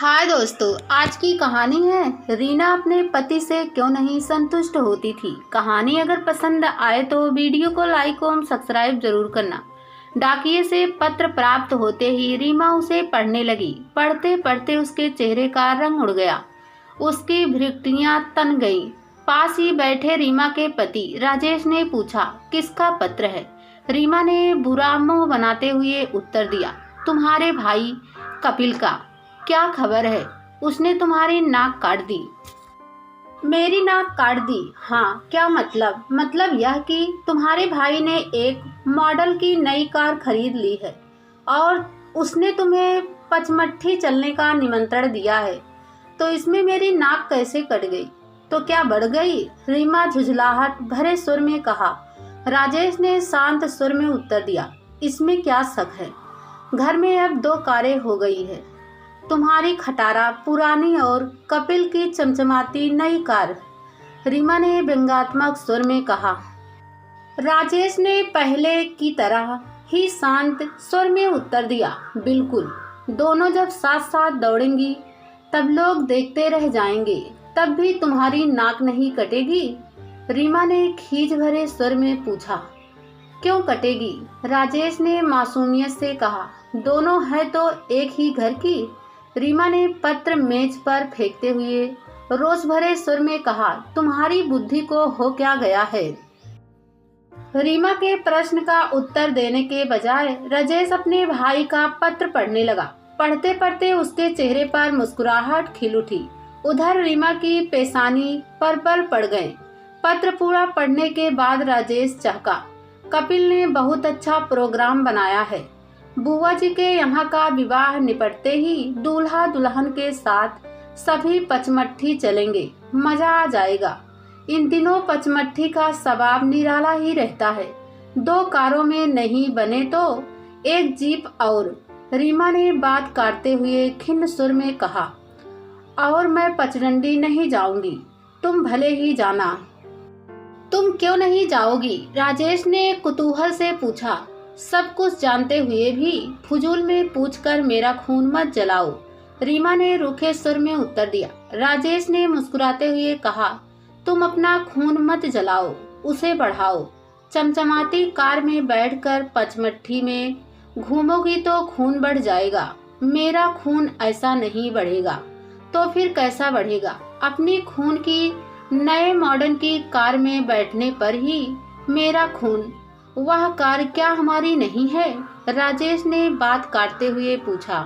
हाय दोस्तों, आज की कहानी है रीना अपने पति से क्यों नहीं संतुष्ट होती थी। कहानी अगर पसंद आए तो वीडियो को लाइक और सब्सक्राइब जरूर करना। डाकिये से पत्र प्राप्त होते ही रीमा उसे पढ़ने लगी। पढ़ते पढ़ते उसके चेहरे का रंग उड़ गया, उसकी भृकुटियां तन गईं। पास ही बैठे रीमा के पति राजेश ने पूछा, किसका पत्र है? रीमा ने बुरा मुंह बनाते हुए उत्तर दिया, तुम्हारे भाई कपिल का। क्या खबर है? उसने तुम्हारी नाक काट दी। मेरी नाक काट दी? हाँ, क्या मतलब? मतलब यह कि तुम्हारे भाई ने एक मॉडल की नई कार खरीद ली है और उसने तुम्हें पचमट्ठी चलने का निमंत्रण दिया है। तो इसमें मेरी नाक कैसे कट गई? तो क्या बढ़ गई? रीमा झुंझलाहट भरे सुर में कहा। राजेश ने शांत सुर में उत्तर दिया, इसमें क्या शक है? घर में अब 2 कारें हो गई है, तुम्हारी खटारा पुरानी और कपिल की चमचमाती नई कार। रीमा ने व्यंग्यात्मक सुर में कहा। राजेश ने पहले की तरह ही शांत स्वर में उत्तर दिया, बिल्कुल। दोनों जब साथ साथ दौड़ेंगी तब लोग देखते रह जाएंगे, तब भी तुम्हारी नाक नहीं कटेगी? रीमा ने खीज भरे स्वर में पूछा। क्यों कटेगी? राजेश ने मासूमियत से कहा। दोनों है तो एक ही घर की। रीमा ने पत्र मेज पर फेंकते हुए रोष भरे सुर में कहा, तुम्हारी बुद्धि को हो क्या गया है? रीमा के प्रश्न का उत्तर देने के बजाय राजेश अपने भाई का पत्र पढ़ने लगा। पढ़ते पढ़ते उसके चेहरे पर मुस्कुराहट खिल उठी। उधर रीमा की पेशानी पर पल पड़ गए। पत्र पूरा पढ़ने के बाद राजेश चहका, कपिल ने बहुत अच्छा प्रोग्राम बनाया है। बुआ जी के यहाँ का विवाह निपटते ही दूल्हा दुल्हन के साथ सभी पचमट्ठी चलेंगे, मजा आ जाएगा। इन दिनों पचमट्ठी का सवाब निराला ही रहता है। 2 कारों में नहीं बने तो एक जीप और। रीमा ने बात काटते हुए खिन्न सुर में कहा, और मैं पचडंडी नहीं जाऊंगी, तुम भले ही जाना। तुम क्यों नहीं जाओगी? राजेश ने कुतूहल से पूछा। सब कुछ जानते हुए भी फजूल में पूछकर मेरा खून मत जलाओ, रीमा ने रूखे सुर में उत्तर दिया। राजेश ने मुस्कुराते हुए कहा, तुम अपना खून मत जलाओ, उसे बढ़ाओ। चमचमाती कार में बैठकर पचमट्ठी में घूमोगी तो खून बढ़ जाएगा। मेरा खून ऐसा नहीं बढ़ेगा तो फिर कैसा बढ़ेगा? अपनी खून की नए मॉडल की कार में बैठने पर ही मेरा खून। वह कार क्या हमारी नहीं है? राजेश ने बात काटते हुए पूछा।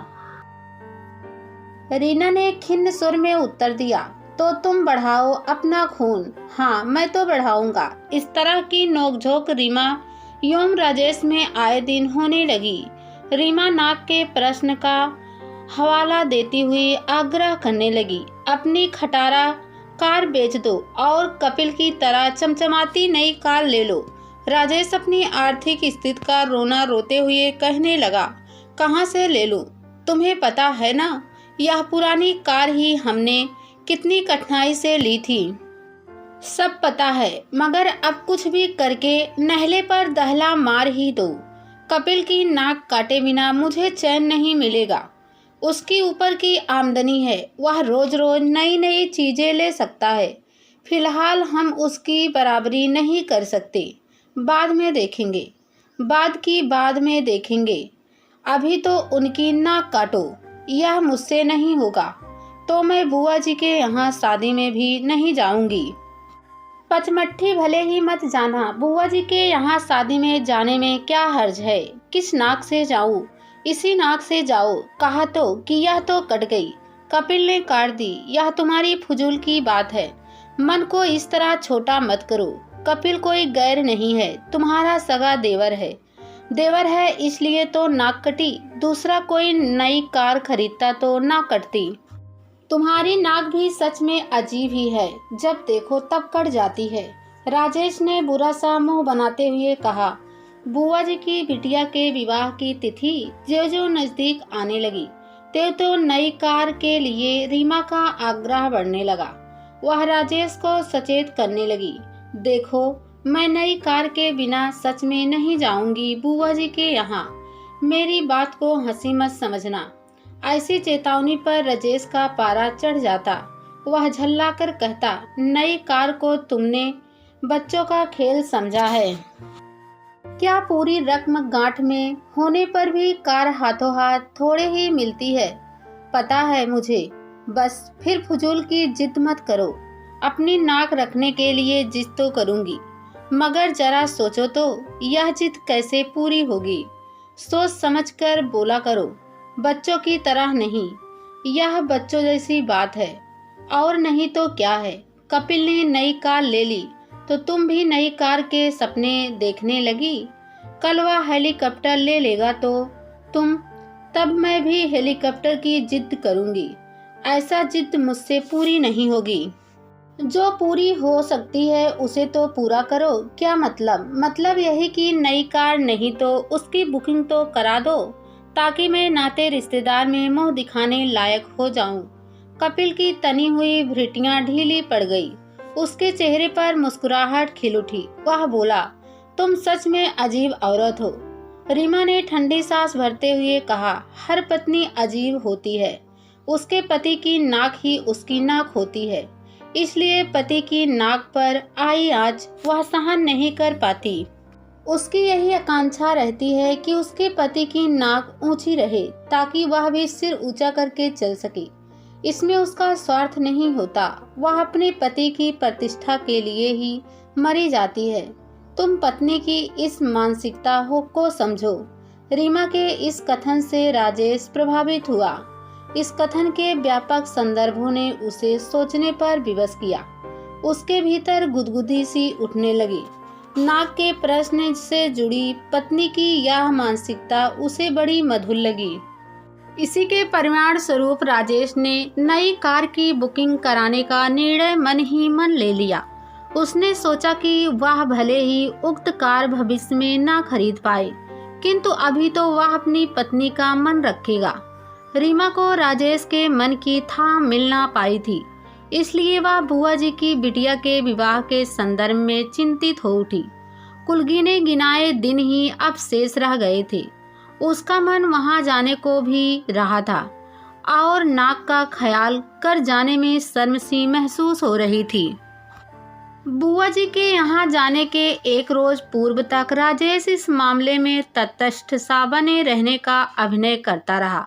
रीना ने खिन्न सुर में उत्तर दिया, तो तुम बढ़ाओ अपना खून। हाँ, मैं तो बढ़ाऊंगा। इस तरह की नोकझोंक रीमा एवं राजेश में आए दिन होने लगी। रीमा नाक के प्रश्न का हवाला देती हुई आग्रह करने लगी, अपनी खटारा कार बेच दो और कपिल की तरह चमचमाती नई कार ले लो। राजेश अपनी आर्थिक स्थिति का रोना रोते हुए कहने लगा, कहाँ से ले लूं? तुम्हें पता है ना, यह पुरानी कार ही हमने कितनी कठिनाई से ली थी। सब पता है, मगर अब कुछ भी करके नहले पर दहला मार ही दो। कपिल की नाक काटे बिना मुझे चैन नहीं मिलेगा। उसकी ऊपर की आमदनी है, वह रोज रोज नई नई चीजें ले सकता है। फिलहाल हम उसकी बराबरी नहीं कर सकते। बाद में देखेंगे, बाद की बाद में देखेंगे। अभी तो उनकी नाक काटो। यह मुझसे नहीं होगा तो मैं बुआ जी के यहाँ शादी में भी नहीं जाऊंगी। पचमट्ठी भले ही मत जाना, बुआ जी के यहाँ शादी में जाने में क्या हर्ज है? किस नाक से जाऊं? इसी नाक से जाओ। कहा तो कि यह तो कट गई, कपिल ने काट दी। यह तुम्हारी फजूल की बात है। मन को इस तरह छोटा मत करो। कपिल कोई गैर नहीं है, तुम्हारा सगा देवर है। देवर है इसलिए तो नाक कटी, दूसरा कोई नई कार खरीदता तो ना कटती। तुम्हारी नाक भी सच में अजीब ही है, जब देखो तब कट जाती है। राजेश ने बुरा सा मुंह बनाते हुए कहा। बुआ जी की बिटिया के विवाह की तिथि जो जो नजदीक आने लगी त्यों तो नई कार के लिए रीमा का आग्रह बढ़ने लगा। वह राजेश को सचेत करने लगी, देखो मैं नई कार के बिना सच में नहीं जाऊंगी बुआ जी के यहाँ। मेरी बात को हंसी मत समझना। ऐसी चेतावनी पर राजेश का पारा चढ़ जाता। वह झल्लाकर कहता, नई कार को तुमने बच्चों का खेल समझा है क्या? पूरी रकम गांठ में होने पर भी कार हाथों हाथ थोड़े ही मिलती है। पता है मुझे, बस फिर फजूल की जिद मत करो। अपनी नाक रखने के लिए जिद तो करूंगी, मगर जरा सोचो तो यह जिद कैसे पूरी होगी। सोच समझकर बोला करो, बच्चों की तरह नहीं। यह बच्चों जैसी बात है, और नहीं तो क्या है। कपिल ने नई कार ले ली तो तुम भी नई कार के सपने देखने लगी। कल वह हेलीकॉप्टर ले लेगा तो तब मैं भी हेलीकॉप्टर की जिद करूंगी। ऐसा जिद मुझसे पूरी नहीं होगी। जो पूरी हो सकती है उसे तो पूरा करो। क्या मतलब यही कि नई कार नहीं तो उसकी बुकिंग तो करा दो, ताकि मैं नाते रिश्तेदार में मुंह दिखाने लायक हो जाऊं। कपिल की तनी हुई भृटियां ढीली पड़ गई। उसके चेहरे पर मुस्कुराहट खिल उठी। वह बोला, तुम सच में अजीब औरत हो। रीमा ने ठंडी सांस भरते हुए कहा, हर पत्नी अजीब होती है। उसके पति की नाक ही उसकी नाक होती है, इसलिए पति की नाक पर आई आंच वह सहन नहीं कर पाती। उसकी यही आकांक्षा रहती है कि उसके पति की नाक ऊंची रहे, ताकि वह भी सिर ऊंचा करके चल सके। इसमें उसका स्वार्थ नहीं होता। वह अपने पति की प्रतिष्ठा के लिए ही मरी जाती है। तुम पत्नी की इस मानसिकता को समझो। रीमा के इस कथन से राजेश प्रभावित हुआ। इस कथन के व्यापक संदर्भों ने उसे सोचने पर विवश किया। उसके भीतर गुदगुदी सी उठने लगी। नाक के प्रश्न से जुड़ी पत्नी की यह मानसिकता उसे बड़ी मधुर लगी। इसी के परिणाम स्वरूप राजेश ने नई कार की बुकिंग कराने का निर्णय मन ही मन ले लिया। उसने सोचा कि वह भले ही उक्त कार भविष्य में ना खरीद पाए, किंतु अभी तो वह अपनी पत्नी का मन रखेगा। रीमा को राजेश के मन की थाह मिल ना पाई थी, इसलिए वह बुआ जी की बिटिया के विवाह के संदर्भ में चिंतित हो उठी। कुल गिने गिनाए दिन ही अब शेष रह गए थे। उसका मन वहां जाने को भी रहा था, और नाक का ख्याल कर जाने में शर्म सी महसूस हो रही थी। बुआ जी के यहाँ जाने के एक रोज पूर्व तक राजेश इस मामले में तटस्थ सा बने रहने का अभिनय करता रहा।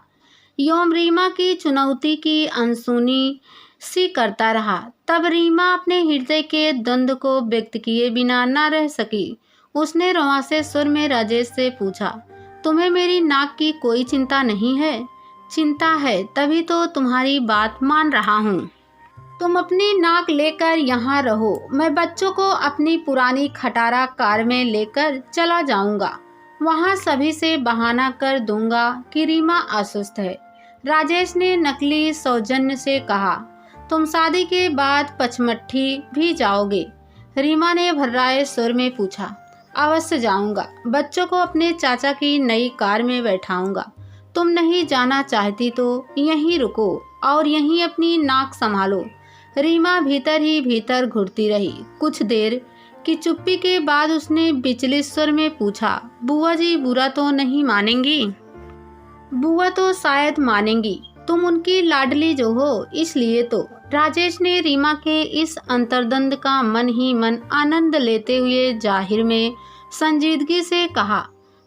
योम रीमा की चुनौती की अनसुनी सी करता रहा। तब रीमा अपने हृदय के द्वंद्व को व्यक्त किए बिना न रह सकी। उसने रुआंसे सुर में राजेश से पूछा, तुम्हें मेरी नाक की कोई चिंता नहीं है? चिंता है, तभी तो तुम्हारी बात मान रहा हूँ। तुम अपनी नाक लेकर यहाँ रहो, मैं बच्चों को अपनी पुरानी खटारा कार में लेकर चला जाऊंगा। वहाँ सभी से बहाना कर दूंगा कि रीमा अस्वस्थ है। राजेश ने नकली सौजन्य से कहा, तुम शादी के बाद पचमट्ठी भी जाओगे? रीमा ने भर्राए सुर में पूछा। अवश्य जाऊंगा, बच्चों को अपने चाचा की नई कार में बैठाऊंगा। तुम नहीं जाना चाहती तो यहीं रुको और यहीं अपनी नाक संभालो। रीमा भीतर ही भीतर घुटती रही। कुछ देर की चुप्पी के बाद उसने विचलित स्वर में पूछा, बुआ जी बुरा तो नहीं मानेंगी? बुआ तो शायद मानेंगी, तुम उनकी लाडली जो हो, इसलिए तो। राजेश ने रीमा के इस अंतर्द्वंद का मन ही मन आनंद लेते हुए जाहिर में संजीदगी से कहा,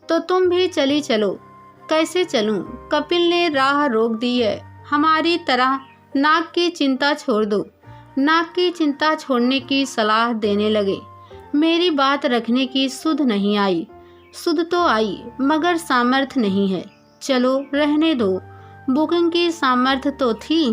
तो तुम भी चली चलो। कैसे चलूं? कपिल ने राह रोक दी है। हमारी तरह नाक की चिंता छोड़ दो। नाक की चिंता छोड़ने की सलाह देने लगे। मेरी बात रखने की सुध नहीं आई। सुध तो आई, मगर सामर्थ्य नहीं है। चलो रहने दो। बुकिंग की सामर्थ्य तो थी,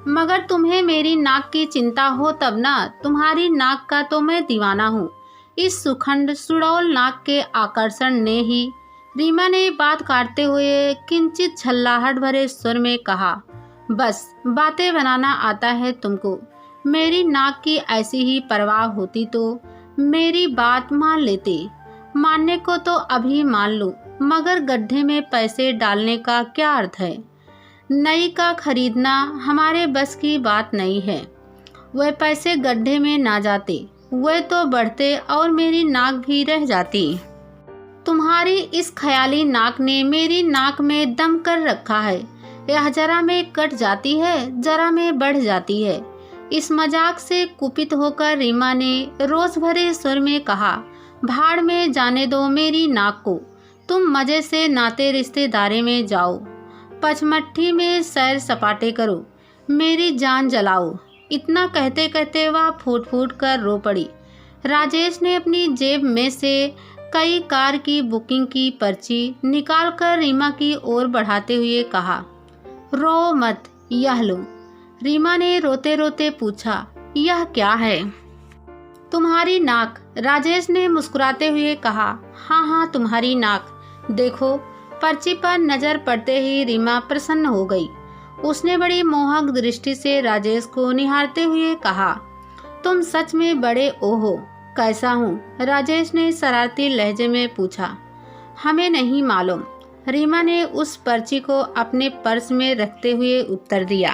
मगर तुम्हें मेरी नाक की चिंता हो तब ना। तुम्हारी नाक का तो मैं दीवाना हूँ। इस सुखंड सुडौल नाक के आकर्षण ने ही, रीमा ने बात काटते हुए किंचित छल्लाहट भरे स्वर में कहा, बस बातें बनाना आता है तुमको। मेरी नाक की ऐसी ही परवाह होती तो मेरी बात मान लेते। मानने को तो अभी मान लो, मगर गड्ढे में पैसे डालने का क्या अर्थ है? नई का खरीदना हमारे बस की बात नहीं है। वह पैसे गड्ढे में ना जाते, वह तो बढ़ते और मेरी नाक भी रह जाती। तुम्हारी इस ख्याली नाक ने मेरी नाक में दम कर रखा है। यह जरा में कट जाती है, जरा में बढ़ जाती है। इस मजाक से कुपित होकर रीमा ने रोष भरे सुर में कहा, भाड़ में जाने दो मेरी नाक को। तुम मजे से नाते रिश्तेदारी में जाओ, पचमट्ठी में सैर सपाटे करो, मेरी जान जलाओ। इतना कहते कहते वह फूट फूट कर रो पड़ी। राजेश ने अपनी जेब में से कई कार की बुकिंग की पर्ची निकालकर रीमा की ओर बढ़ाते हुए कहा, रो मत, यह लो। रीमा ने रोते रोते पूछा, यह क्या है? तुम्हारी नाक, राजेश ने मुस्कुराते हुए कहा। हाँ हाँ, तुम्हारी नाक। देखो। पर्ची पर नजर पड़ते ही रीमा प्रसन्न हो गई। उसने बड़ी मोहक दृष्टि से राजेश को निहारते हुए कहा, तुम सच में बड़े ओ हो। कैसा हूँ? राजेश ने शरारती लहजे में पूछा। हमें नहीं मालूम, रीमा ने उस पर्ची को अपने पर्स में रखते हुए उत्तर दिया।